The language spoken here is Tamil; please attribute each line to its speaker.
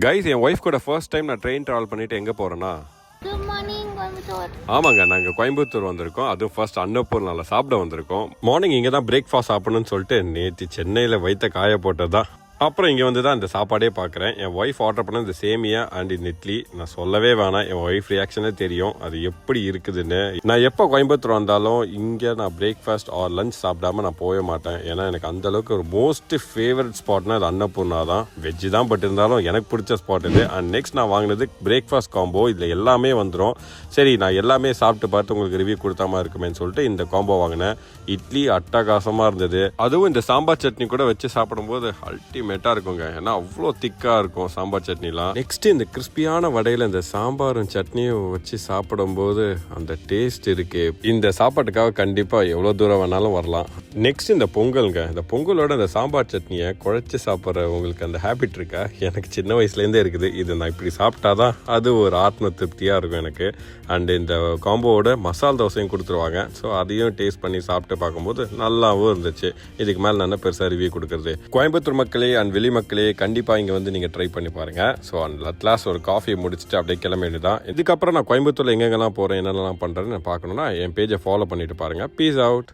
Speaker 1: கைஸ், என் ஒய்ஃப் கூட ஃபர்ஸ்ட் டைம் நான் ட்ரெயின் ட்ராவல் பண்ணிட்டு எங்கே போகிறேன்னா,
Speaker 2: குட் மார்னிங் கோயம்புத்தூர்.
Speaker 1: ஆமாங்க, நாங்கள் கோயம்புத்தூர் வந்திருக்கோம். அதுவும் ஃபர்ஸ்ட் அன்னப்பூர்ணாவில் சாப்பிட வந்திருக்கோம். மார்னிங் இங்கே தான் பிரேக்ஃபாஸ்ட் சாப்பிடணும்னு சொல்லிட்டு நேற்று சென்னையில் வைத்த காய போட்டது தான். அப்புறம் இங்கே வந்து தான் இந்த சாப்பாடே பார்க்குறேன். என் ஒய்ஃப் ஆர்டர் பண்ண இந்த சேமியா அண்ட் இந்த இட்லி நான் சொல்லவே வேணாம். என் ஒய்ஃப் ரியாக்ஷனே தெரியும் அது எப்படி இருக்குதுன்னு. நான் எப்போ கோயம்புத்தூர் வந்தாலும் இங்கே நான் பிரேக்ஃபாஸ்ட் ஆர் லஞ்ச் சாப்பிடாம நான் போக மாட்டேன். ஏன்னா எனக்கு அந்தளவுக்கு ஒரு மோஸ்ட் ஃபேவரட் ஸ்பாட்னா அது அன்னப்பூர்ணா தான். வெஜ்ஜு தான் பட் இருந்தாலும் எனக்கு பிடிச்ச ஸ்பாட் இது. அண்ட் நெக்ஸ்ட் நான் வாங்கினது பிரேக்ஃபாஸ்ட் காம்போ. இதில் எல்லாமே வந்துடும். சரி, நான் எல்லாமே சாப்பிட்டு பார்த்து உங்களுக்கு ரிவ்யூ கொடுத்தா மாதிரி இருக்குமேன்னு சொல்லிட்டு இந்த காம்போ வாங்கினேன். இட்லி அட்டகாசமாக இருந்தது. அதுவும் இந்த சாம்பார் சட்னி கூட வச்சு சாப்பிடும்போது அல்டிமேட்டாக இருக்குங்க. ஏன்னா அவ்வளோ திக்காக இருக்கும் சாம்பார் சட்னிலாம். நெக்ஸ்ட் இந்த கிறிஸ்பியான வடையில் இந்த சாம்பாரும் சட்னியும் வச்சு சாப்பிடும்போது அந்த டேஸ்ட் இருக்கு. இந்த சாப்பாட்டுக்காக கண்டிப்பாக எவ்வளோ தூரம் வேணாலும் வரலாம். நெக்ஸ்ட் இந்த பொங்கலுங்க. இந்த பொங்கலோட இந்த சாம்பார் சட்னியை குழைச்சி சாப்பிட்ற உங்களுக்கு அந்த ஹேபிட் இருக்கா? எனக்கு சின்ன வயசுலேருந்தே இருக்குது. இது நான் இப்படி சாப்பிட்டாதான் அது ஒரு ஆத்ம திருப்தியாக இருக்கும் எனக்கு. அண்ட் இந்த காம்போவோட மசால் தோசையும் கொடுத்துருவாங்க. ஸோ அதையும் டேஸ்ட் பண்ணி சாப்பிட்டு பார்க்கும்போது நல்லாவும் இருந்துச்சு. இதுக்கு மேலே நான் பெருசாக ரிவ்யூ கொடுக்குறது. கோயம்புத்தூர் மக்களே அண்ட் வெளி மக்களே கண்டிப்பாக இங்கே வந்து நீங்கள் ட்ரை பண்ணி பாருங்கள். ஸோ அந்த அட்லாஸ் ஒரு காஃபி முடிச்சுட்டு அப்படியே கிளம்ப வேண்டியதான். இதுக்கப்புறம் நான் கோயம்புத்தூரில் எங்கெங்கெல்லாம் போகிறேன், என்னென்னலாம் பண்ணுறேன்னு பார்க்கணுன்னா என் பேஜை ஃபாலோ பண்ணிட்டு பாருங்கள். Peace out.